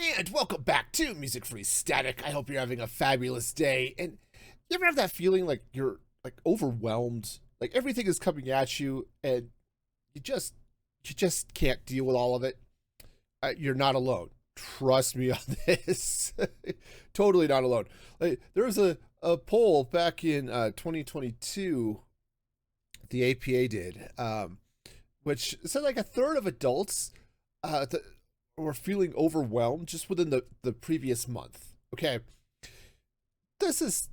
And welcome back to Music Free Static. I hope you're having a fabulous day. And you ever have that feeling like you're like overwhelmed, like everything is coming at you, and you just can't deal with all of it? You're not alone. Trust me on this. Totally not alone. Like, there was a poll back in 2022 the APA did, which said like a third of adults that were feeling overwhelmed just within the previous month. Okay. This is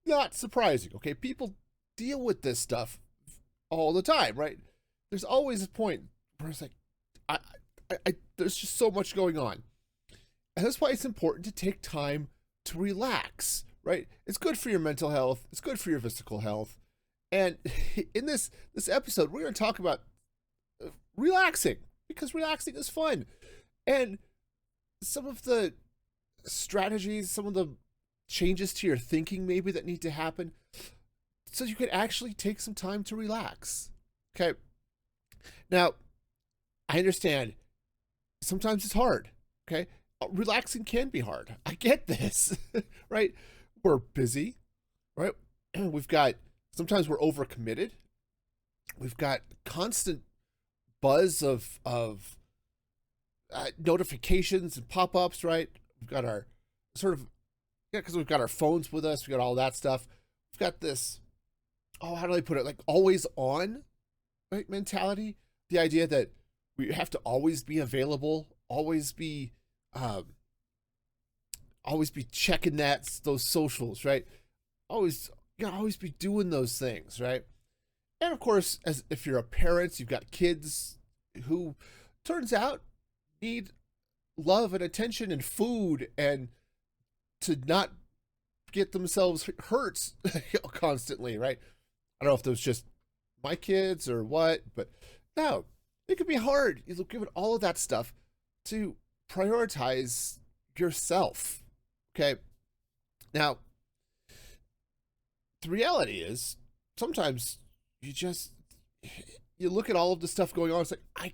not surprising. Okay. People deal with this stuff all the time, right? There's always a point where it's like, there's just so much going on. And that's why it's important to take time to relax, right? It's good for your mental health. It's good for your physical health. And in this episode, we're going to talk about relaxing, because relaxing is fun. And some of the strategies, some of the changes to your thinking maybe that need to happen so you can actually take some time to relax. Okay. Now, I understand sometimes it's hard. Okay. Relaxing can be hard. I get this, right? We're busy, right? Sometimes we're overcommitted. We've got constant buzz of notifications and pop-ups, right? We've got our because we've got our phones with us. We got all that stuff. We've got this, how do I put it? Like always on, right? Mentality. The idea that we have to always be available, always be checking those socials, right? Always be doing those things, right? And of course, as if you're a parent, you've got kids who turns out need love and attention and food, and to not get themselves hurt constantly, right? I don't know if those just my kids or what, but no, it could be hard. You give it all of that stuff to prioritize yourself. Okay. Now, the reality is sometimes you look at all of the stuff going on. It's like, I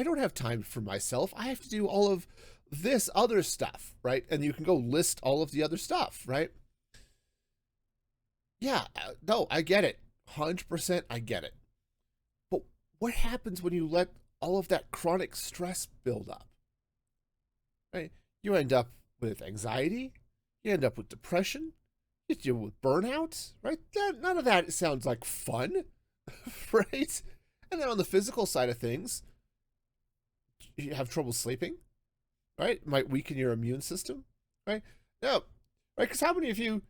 don't have time for myself. I have to do all of this other stuff, right? And you can go list all of the other stuff, right? Yeah, no, I get it. 100% I get it. But what happens when you let all of that chronic stress build up, right? You end up with anxiety. You end up with depression. You deal with burnout, right? None of that sounds like fun, right? And then on the physical side of things, you have trouble sleeping, right? It might weaken your immune system, right? No, right? Because how many of you,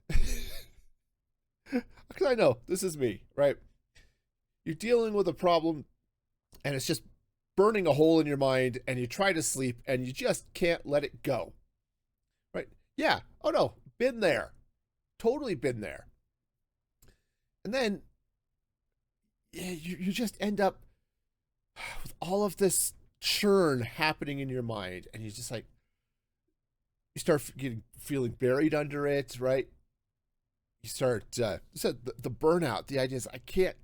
because I know this is me, right? You're dealing with a problem and it's just burning a hole in your mind, and you try to sleep and you just can't let it go, right? Yeah. Oh no, been there. Totally been there. And then you just end up with all of this churn happening in your mind, and you start feeling buried under it, right? You start so the burnout. The idea is, I can't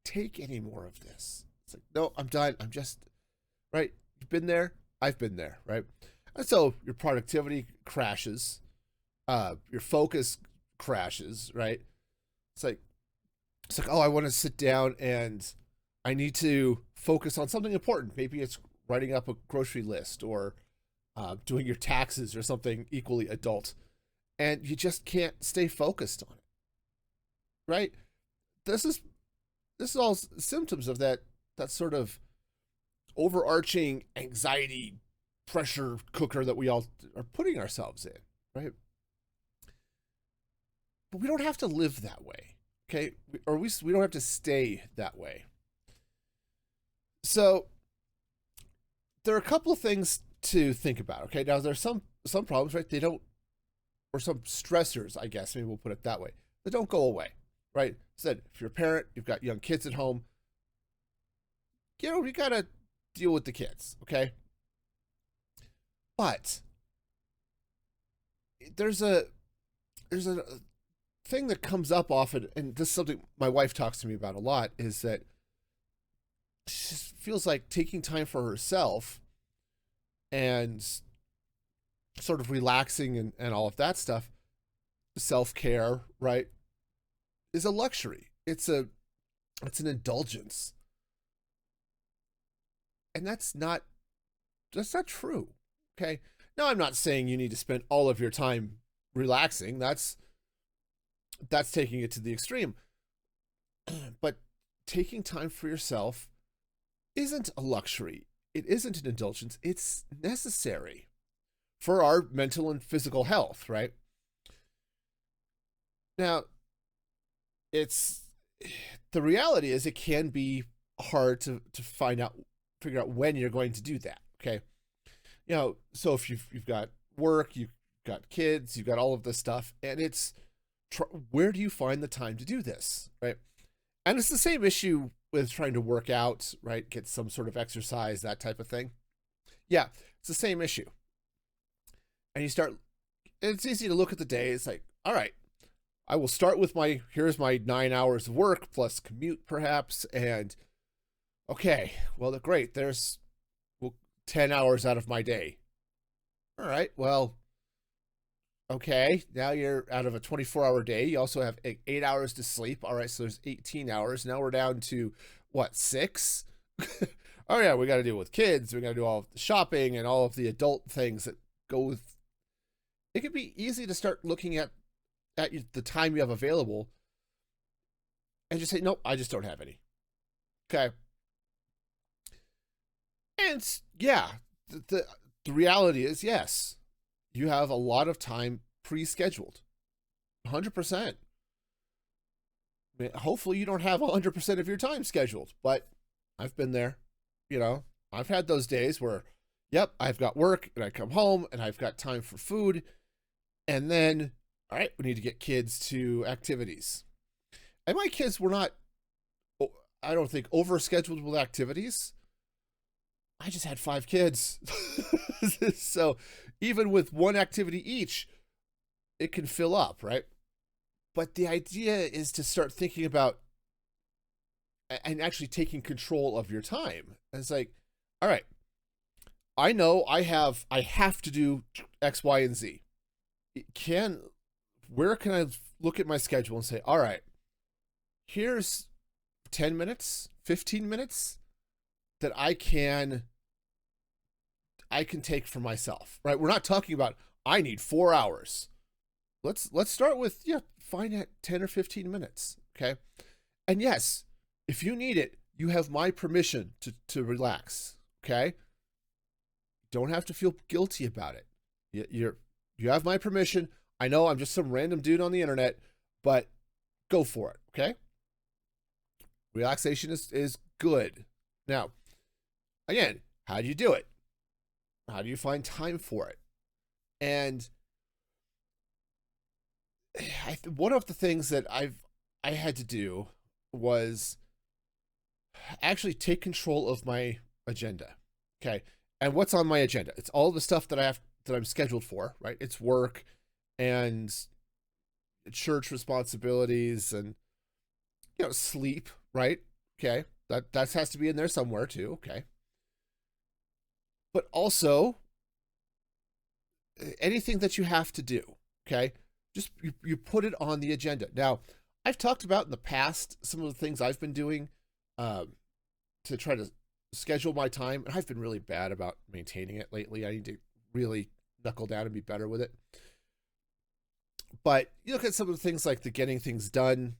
take any more of this. It's like, no, I'm done. I'm just right. You've been there. I've been there, right? And so your productivity crashes, your focus crashes, right? It's like, oh, I want to sit down and I need to focus on something important. Maybe it's writing up a grocery list, or doing your taxes, or something equally adult, and you just can't stay focused on it, right? This is all symptoms of that sort of overarching anxiety pressure cooker that we all are putting ourselves in, right? But we don't have to live that way, okay? We don't have to stay that way. So there are a couple of things to think about. Okay, now there's some problems, right? They don't, or some stressors, I guess. Maybe we'll put it that way. They don't go away, right? Said, if you're a parent, you've got young kids at home, you gotta deal with the kids, okay? But there's a thing that comes up often, and this is something my wife talks to me about a lot, is that she feels like taking time for herself and sort of relaxing and all of that stuff, self-care, right, is a luxury. It's an indulgence. And that's not true. Okay. Now I'm not saying you need to spend all of your time relaxing. That's taking it to the extreme. But taking time for yourself isn't a luxury. It isn't an indulgence. It's necessary for our mental and physical health, right? Now, it's the reality is it can be hard to figure out when you're going to do that. Okay. So if you've got work, you've got kids, you've got all of this stuff, and where do you find the time to do this, right? And it's the same issue with trying to work out, right? Get some sort of exercise, that type of thing. Yeah, it's the same issue. And it's easy to look at the day. It's like, all right, I will start with here's my 9 hours of work plus commute perhaps. And okay, well, great. There's 10 hours out of my day. All right, well, okay, now you're out of a 24-hour day. You also have 8 hours to sleep. All right, so there's 18 hours. Now we're down to, what, 6? Oh, yeah, we got to deal with kids. We got to do all of the shopping and all of the adult things that go with. It can be easy to start looking at the time you have available and just say, nope, I just don't have any. Okay. And yeah, the reality is, yes, you have a lot of time pre-scheduled. 100%. I mean, hopefully you don't have 100% of your time scheduled, but I've been there. I've had those days where, yep, I've got work and I come home and I've got time for food. And then, all right, we need to get kids to activities. And my kids were not, I don't think, overscheduled with activities. I just had 5 kids. So even with one activity each, it can fill up, right? But the idea is to start thinking about and actually taking control of your time. And it's like, all right, I know I have to do X, Y, and Z. Where can I look at my schedule and say, all right, here's 10 minutes, 15 minutes that I can take for myself, right? We're not talking about, I need 4 hours. Let's start with, find at 10 or 15 minutes. Okay. And yes, if you need it, you have my permission to relax. Okay. Don't have to feel guilty about it. You have my permission. I know I'm just some random dude on the internet, but go for it. Okay. Relaxation is good. Now, again, how do you do it? How do you find time for it? And one of the things that I had to do was actually take control of my agenda. Okay. And what's on my agenda? It's all the stuff that I'm scheduled for, right? It's work and church responsibilities and sleep, right? Okay. That has to be in there somewhere too. Okay. But also anything that you have to do. Okay. Just you put it on the agenda. Now, I've talked about in the past some of the things I've been doing to try to schedule my time, and I've been really bad about maintaining it lately. I need to really knuckle down and be better with it. But you look at some of the things like the getting things done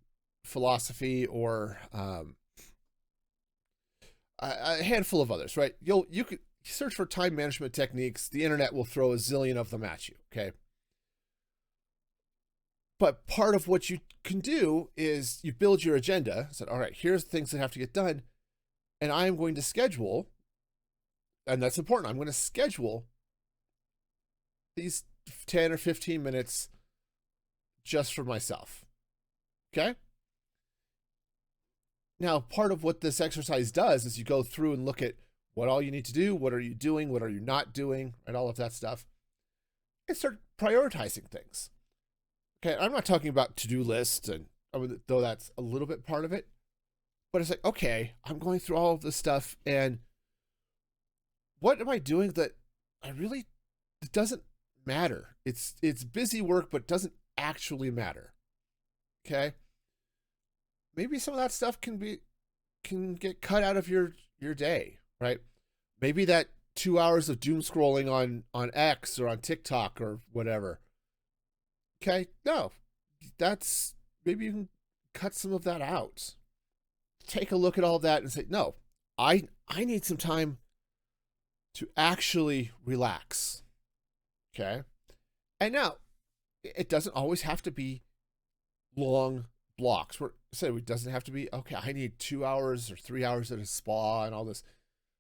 philosophy, or a handful of others, right? You could search for time management techniques. The internet will throw a zillion of them at you. Okay. But part of what you can do is you build your agenda. Said, all right, here's things that have to get done. And I am going to schedule, and that's important. I'm going to schedule these 10 or 15 minutes just for myself. Okay. Now, part of what this exercise does is you go through and look at what all you need to do, what are you doing, what are you not doing, and all of that stuff, and start prioritizing things. Okay, I'm not talking about to-do lists, and though that's a little bit part of it, but it's like, okay, I'm going through all of this stuff, and what am I doing that it doesn't matter. It's busy work, but doesn't actually matter. Okay? Maybe some of that stuff can get cut out of your day, right? Maybe that 2 hours of doom scrolling on X or on TikTok or whatever. Okay? No. That's maybe you can cut some of that out. Take a look at all of that and say, no, I need some time to actually relax. Okay? And now, it doesn't always have to be long blocks. It doesn't have to be, okay, I need 2 hours or 3 hours at a spa and all this.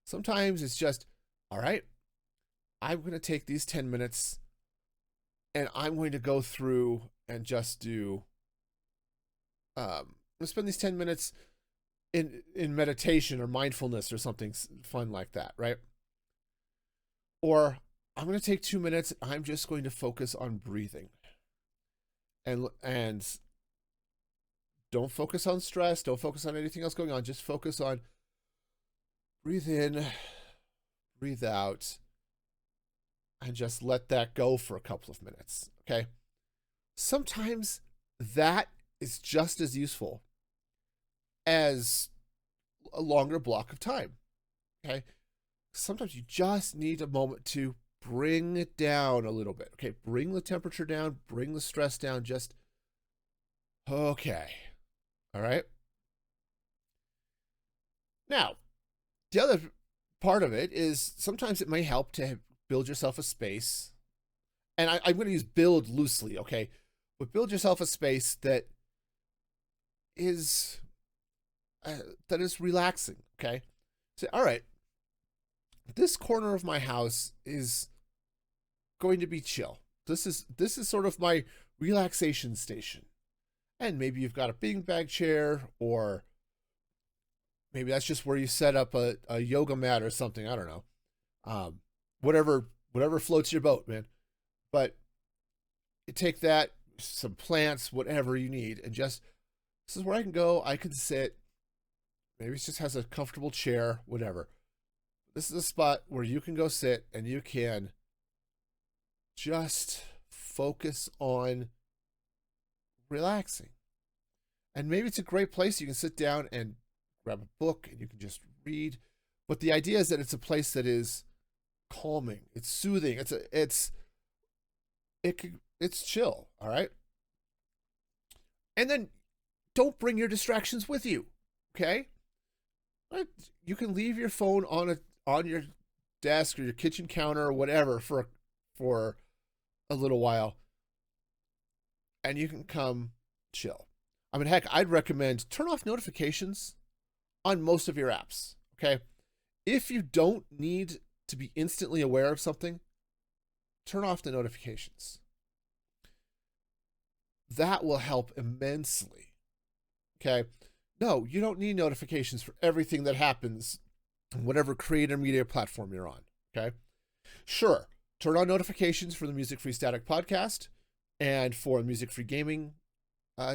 Sometimes it's just, all right, I'm going to take these 10 minutes and I'm going to go through and just do, I'm going to spend these 10 minutes in meditation or mindfulness or something fun like that, right? Or I'm going to take 2 minutes. I'm just going to focus on breathing, and don't focus on stress. Don't focus on anything else going on. Just focus on breathe in, breathe out, and just let that go for a couple of minutes. Okay. Sometimes that is just as useful as a longer block of time. Okay. Sometimes you just need a moment to bring it down a little bit. Okay. Bring the temperature down, bring the stress down. Just, okay. All right. Now, the other part of it is sometimes it may help to build yourself a space. And I'm going to use build loosely. Okay. But build yourself a space that is relaxing. Okay. Say, all right, this corner of my house is going to be chill. This is sort of my relaxation station. And maybe you've got a beanbag chair, or maybe that's just where you set up a yoga mat or something. I don't know. Whatever floats your boat, man. But you take that, some plants, whatever you need, and just, this is where I can go. I can sit. Maybe it just has a comfortable chair, whatever. This is a spot where you can go sit and you can just focus on relaxing. And maybe it's a great place you can sit down and grab a book and you can just read. But the idea is that it's a place that is calming. It's soothing. It's chill. All right. And then don't bring your distractions with you. Okay. You can leave your phone on your desk or your kitchen counter or whatever for a little while, and you can come chill. I mean, heck, I'd recommend turn off notifications on most of your apps. Okay. If you don't need to be instantly aware of something, turn off the notifications. That will help immensely. Okay. No, you don't need notifications for everything that happens on whatever creator media platform you're on. Okay. Sure. Turn on notifications for the Music Free Static podcast and for Music Free Gaming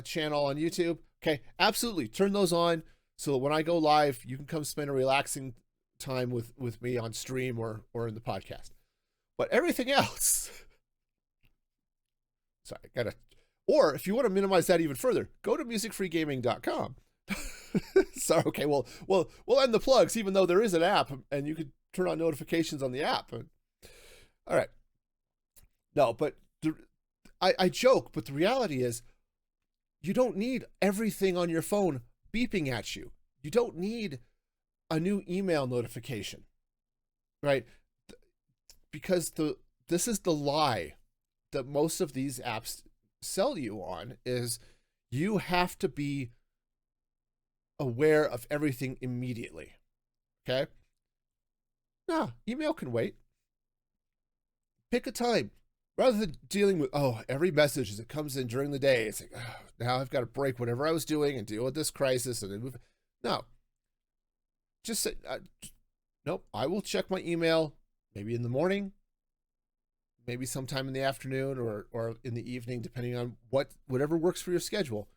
channel on YouTube. Okay. Absolutely. Turn those on so that when I go live, you can come spend a relaxing time with me on stream or in the podcast. But everything else, sorry, or if you want to minimize that even further, go to musicfreegaming.com. Sorry, okay, well, we'll end the plugs, even though there is an app and you could turn on notifications on the app. All right. No, but I joke, but the reality is you don't need everything on your phone beeping at you. You don't need a new email notification, right? Because this is the lie that most of these apps sell you on, is you have to be aware of everything immediately. Okay? No, email can wait. Pick a time. Rather than dealing with, every message as it comes in during the day, it's like, now I've got to break whatever I was doing and deal with this crisis and then move. No. Just say, nope, I will check my email maybe in the morning, maybe sometime in the afternoon or in the evening, depending on whatever works for your schedule.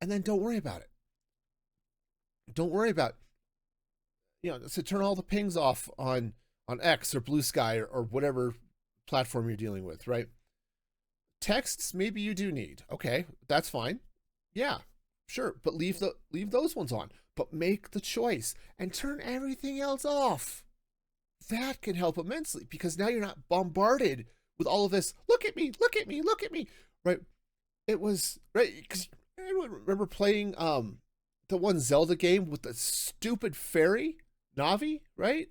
And then don't worry about it. Don't worry about, so turn all the pings off on on X or Blue Sky or whatever platform you're dealing with, right? Texts, maybe you do need. Okay, that's fine. Yeah, sure, but leave those ones on. But make the choice and turn everything else off. That can help immensely because now you're not bombarded with all of this. Look at me, look at me, look at me. Right? It was right because I remember playing the one Zelda game with the stupid fairy Navi, right?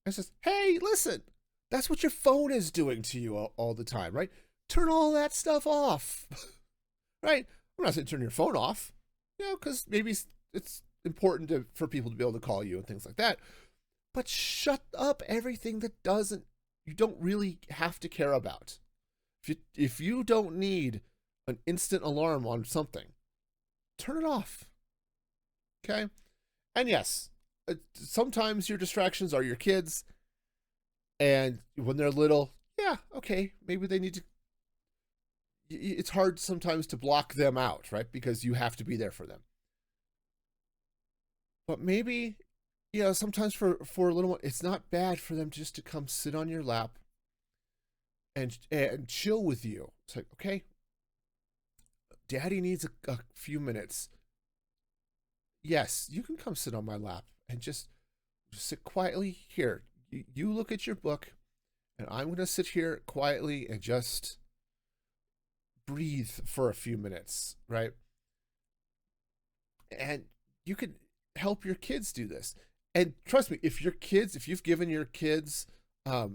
I says, hey, listen, that's what your phone is doing to you all the time, right? Turn all that stuff off, right? I'm not saying turn your phone off, because maybe it's important for people to be able to call you and things like that. But shut up everything that you don't really have to care about. If you don't need an instant alarm on something, turn it off. Okay? And yes, sometimes your distractions are your kids. And when they're little, yeah, okay, maybe they need to. It's hard sometimes to block them out, right? Because you have to be there for them. But maybe, sometimes for a little one, it's not bad for them just to come sit on your lap and chill with you. It's like, okay, Daddy needs a few minutes. Yes, you can come sit on my lap and just sit quietly here. You look at your book, and I'm going to sit here quietly and just breathe for a few minutes, right? And you can help your kids do this. And trust me, if you've given your kids a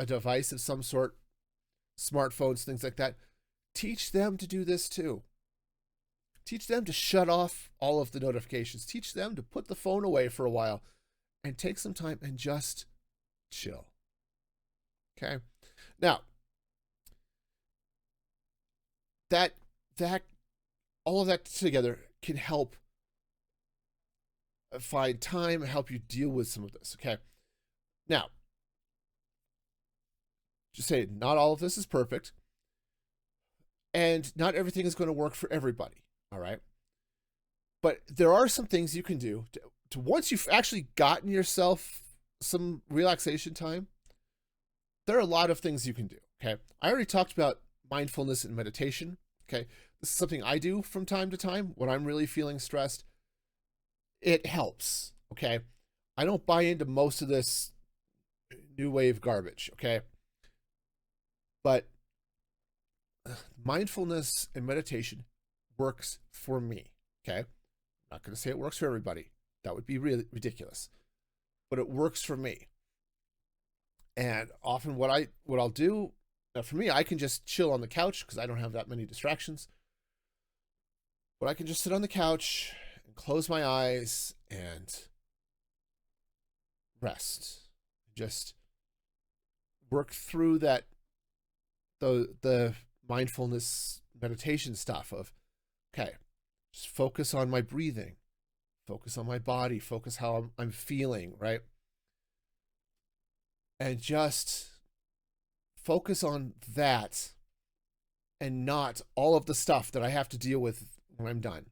device of some sort, smartphones, things like that, teach them to do this too. Teach them to shut off all of the notifications. Teach them to put the phone away for a while and take some time and just chill. Okay? Now, that all of that together can help find time and help you deal with some of this. Okay? Now, just say not all of this is perfect, and not everything is going to work for everybody. All right. But there are some things you can do to once you've actually gotten yourself some relaxation time, there are a lot of things you can do. Okay. I already talked about mindfulness and meditation. Okay. This is something I do from time to time when I'm really feeling stressed. It helps. Okay. I don't buy into most of this new wave garbage. Okay. But mindfulness and meditation works for me. Okay. I'm not going to say it works for everybody. That would be really ridiculous. But it works for me. And often what I'll do, for me, I can just chill on the couch because I don't have that many distractions. But I can just sit on the couch and close my eyes and rest. Just work through that the mindfulness meditation stuff of, okay, just focus on my breathing, focus on my body, focus how I'm feeling, right? And just focus on that and not all of the stuff that I have to deal with when I'm done.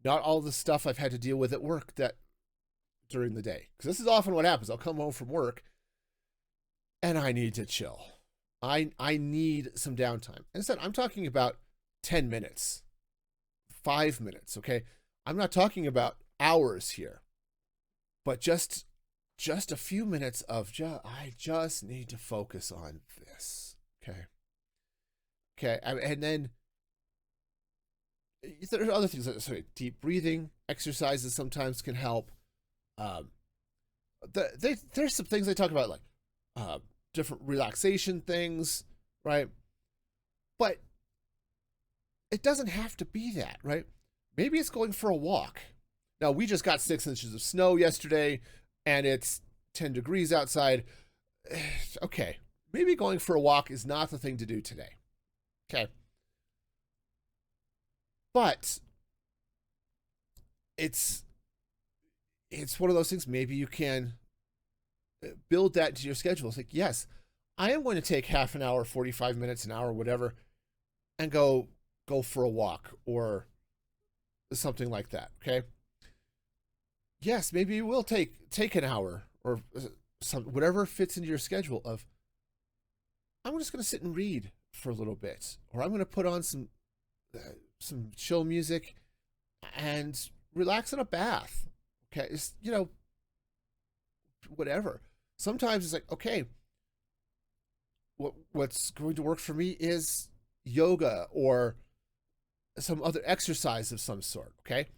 Not all the stuff I've had to deal with at work that during the day. Because this is often what happens. I'll come home from work and I need to chill. I need some downtime. Instead, I'm talking about 10 minutes, 5 minutes, okay? I'm not talking about hours here, but just a few minutes of I just need to focus on this, okay? Okay, and then there are other things. Deep breathing exercises sometimes can help. There's some things they talk about, like different relaxation things, right? But it doesn't have to be that, right? Maybe it's going for a walk. Now, we just got 6 inches of snow yesterday, and it's 10 degrees outside. Okay, maybe going for a walk is not the thing to do today. Okay. But it's one of those things, maybe you can build that into your schedule. It's like, yes, I am going to take half an hour, 45 minutes, an hour, whatever, and go for a walk or something like that. Okay. Yes, maybe you will take an hour or some whatever fits into your schedule of, I'm just going to sit and read for a little bit, or I'm going to put on some chill music and relax in a bath. Okay, it's, whatever. Sometimes it's like, okay, what's going to work for me is yoga or some other exercise of some sort. Okay,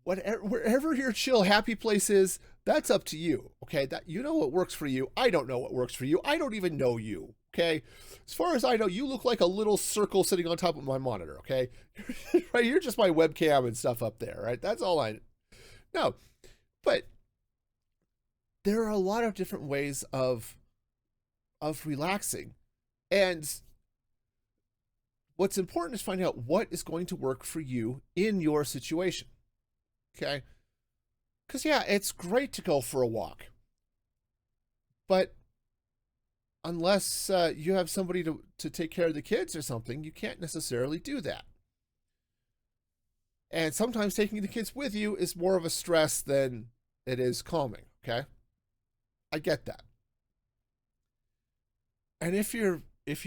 whatever, wherever your chill happy place is, that's up to you. Okay, that you know what works for you. I don't know what works for you. I don't even know you. Okay, as far as I know, you look like a little circle sitting on top of my monitor. Okay, right, you're just my webcam and stuff up there. Right, that's all I know. But there are a lot of different ways of relaxing, and what's important is finding out what is going to work for you in your situation. Okay, because yeah, it's great to go for a walk, but unless you have somebody to take care of the kids or something, you can't necessarily do that. And sometimes taking the kids with you is more of a stress than it is calming. Okay, I get that. And if you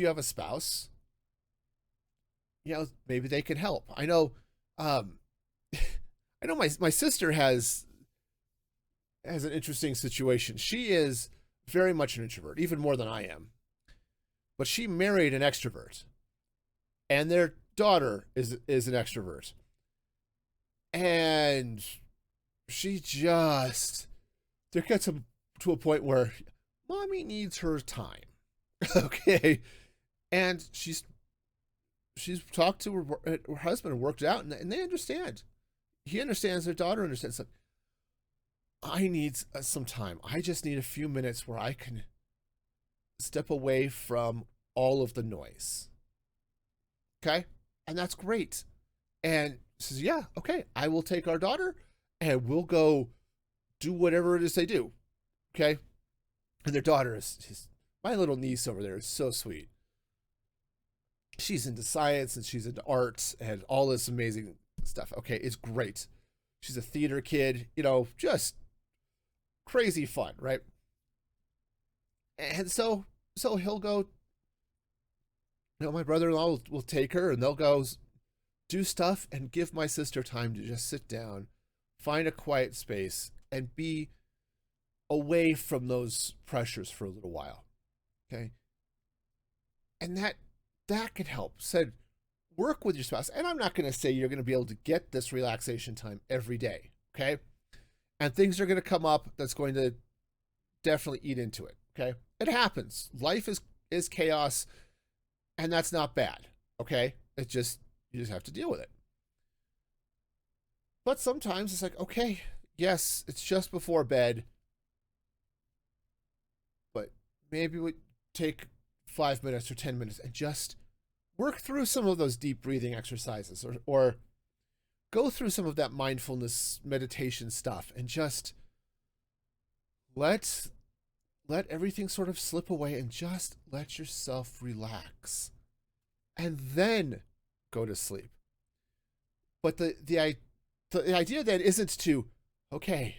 have a spouse, maybe they can help. I know, I know my sister has an interesting situation. She is very much an introvert, even more than I am. But she married an extrovert, and their daughter is an extrovert. And she just there gets to a point where mommy needs her time. Okay, and she's talked to her husband and worked it out, and they understand. He understands, their daughter understands. Like, I need some time. I just need a few minutes where I can step away from all of the noise. Okay, and that's great. And says, yeah, okay, I will take our daughter and we'll go do whatever it is they do. Okay, and their daughter is my little niece over there is so sweet. She's into science and she's into arts and all this amazing stuff. Okay, it's great. She's a theater kid, just crazy fun, right? And so he'll go, my brother-in-law will take her and they'll go do stuff and give my sister time to just sit down, find a quiet space, and be away from those pressures for a little while. Okay, and that could help. Said, work with your spouse, and I'm not going to say you're going to be able to get this relaxation time every day. Okay, and things are going to come up that's going to definitely eat into it. Okay, it happens. Life is chaos, and that's not bad. Okay, you just have to deal with it. But sometimes it's like, okay, yes, it's just before bed, but maybe we take 5 minutes or 10 minutes and just work through some of those deep breathing exercises, or go through some of that mindfulness meditation stuff, and just let everything sort of slip away and just let yourself relax, and then go to sleep. But the idea then isn't to, okay,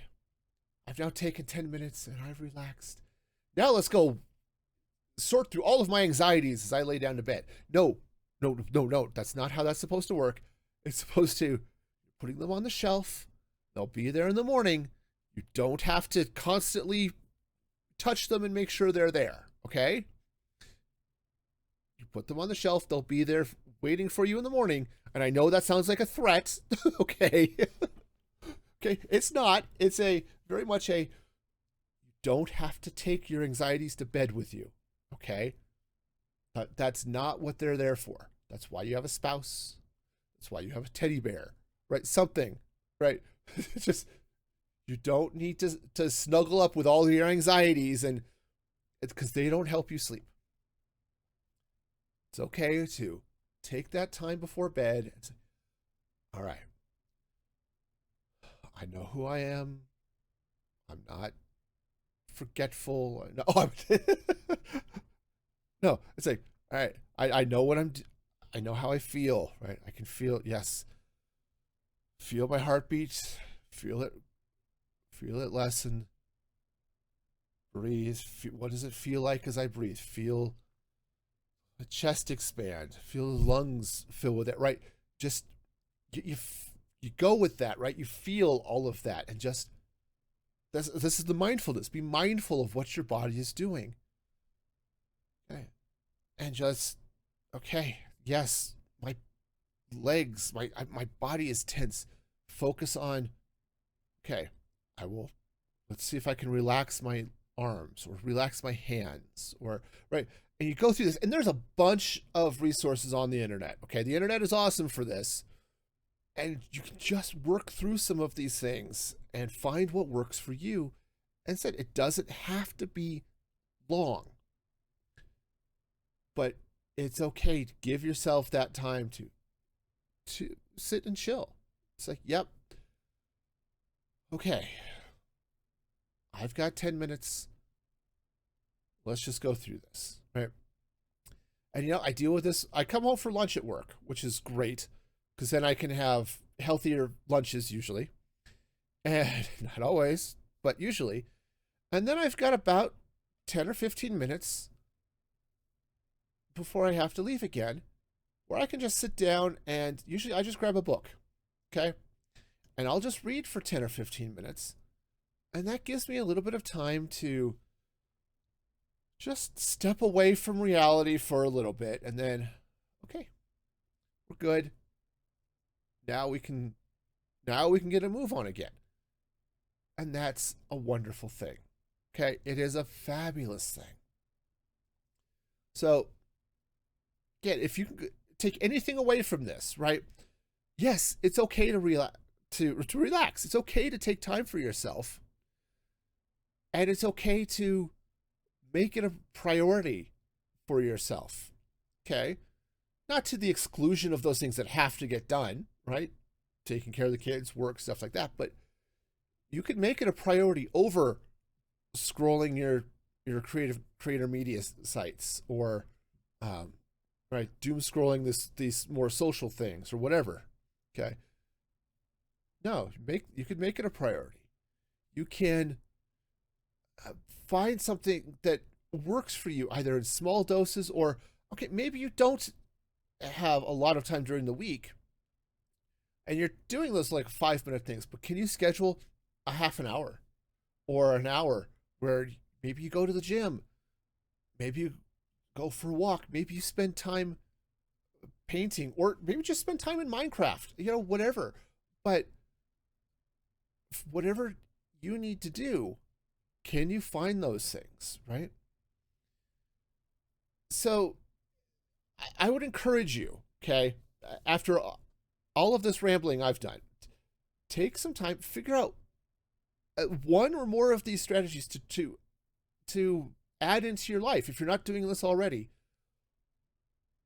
I've now taken 10 minutes and I've relaxed. Now let's go sort through all of my anxieties as I lay down to bed. No. That's not how that's supposed to work. It's supposed to, putting them on the shelf. They'll be there in the morning. You don't have to constantly touch them and make sure they're there. Okay? You put them on the shelf. They'll be there waiting for you in the morning. And I know that sounds like a threat. Okay. Okay. It's not. It's very much you don't have to take your anxieties to bed with you. Okay. That's not what they're there for. That's why you have a spouse. That's why you have a teddy bear, right? Something, right? Just, you don't need to snuggle up with all your anxieties, and it's because they don't help you sleep. It's okay to take that time before bed and say, all right, I know who I am. I'm not forgetful. No, no, it's like, all right, I know what I know how I feel, right? I can feel, yes. Feel my heartbeat, feel it lessen. Breathe. What does it feel like as I breathe? Feel the chest expand. Feel the lungs fill with it, right? Just you go with that, right? You feel all of that, and just this is the mindfulness. Be mindful of what your body is doing. Okay. And just, okay, yes, my legs, my body is tense. Focus on, okay, let's see if I can relax my arms or relax my hands, or, right? And you go through this, and there's a bunch of resources on the internet. Okay. The internet is awesome for this. And you can just work through some of these things and find what works for you. And said, it doesn't have to be long, but it's okay to give yourself that time to sit and chill. It's like, yep, okay, I've got 10 minutes. Let's just go through this, right? And I deal with this. I come home for lunch at work, which is great, because then I can have healthier lunches usually. And not always, but usually. And then I've got about 10 or 15 minutes before I have to leave again, where I can just sit down, and usually I just grab a book, okay? And I'll just read for 10 or 15 minutes. And that gives me a little bit of time to just step away from reality for a little bit. And then, okay, we're good. Now we can get a move on again. And that's a wonderful thing. Okay, it is a fabulous thing. So, again, if you can take anything away from this, right? Yes, it's okay to relax. To relax. It's okay to take time for yourself. And it's okay to make it a priority for yourself. Okay? Not to the exclusion of those things that have to get done, right? Taking care of the kids, work, stuff like that. But you can make it a priority over scrolling your creator media sites, or right, doom scrolling these more social things or whatever. Okay. No, you can make it a priority. You can find something that works for you, either in small doses, or, okay, maybe you don't have a lot of time during the week and you're doing those like 5-minute things, but can you schedule a half an hour or an hour where maybe you go to the gym, maybe you go for a walk, maybe you spend time painting, or maybe just spend time in Minecraft, whatever. But whatever you need to do, can you find those things, right? So I would encourage you, okay, after all of this rambling I've done, take some time, figure out one or more of these strategies to add into your life. If you're not doing this already,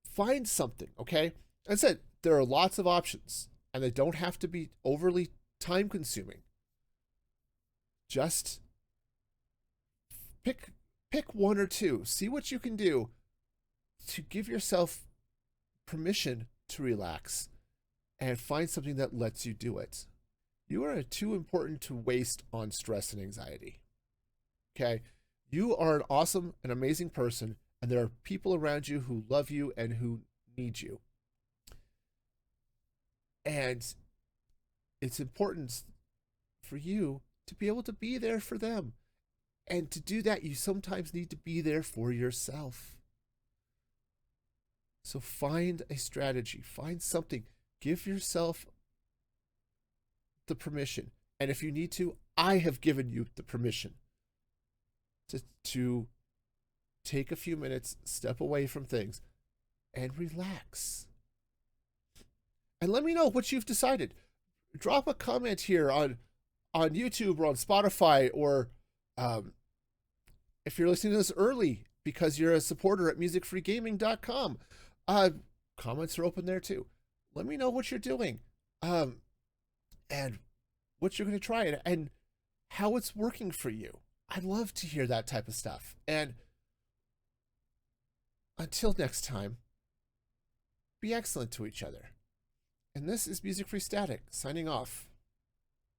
find something, okay? As I said, there are lots of options, and they don't have to be overly time consuming. Just pick one or two, see what you can do to give yourself permission to relax, and find something that lets you do it. You are too important to waste on stress and anxiety. Okay? You are an awesome and amazing person, and there are people around you who love you and who need you. And it's important for you to be able to be there for them. And to do that, you sometimes need to be there for yourself. So find a strategy, find something, give yourself the permission. And if you need to, I have given you the permission to take a few minutes, step away from things, and relax. And let me know what you've decided. Drop a comment here on YouTube or on Spotify, or if you're listening to this early because you're a supporter at musicfreegaming.com, comments are open there too. Let me know what you're doing, and what you're going to try, and how it's working for you. I'd love to hear that type of stuff. And until next time, be excellent to each other. And this is Music Free Static, signing off.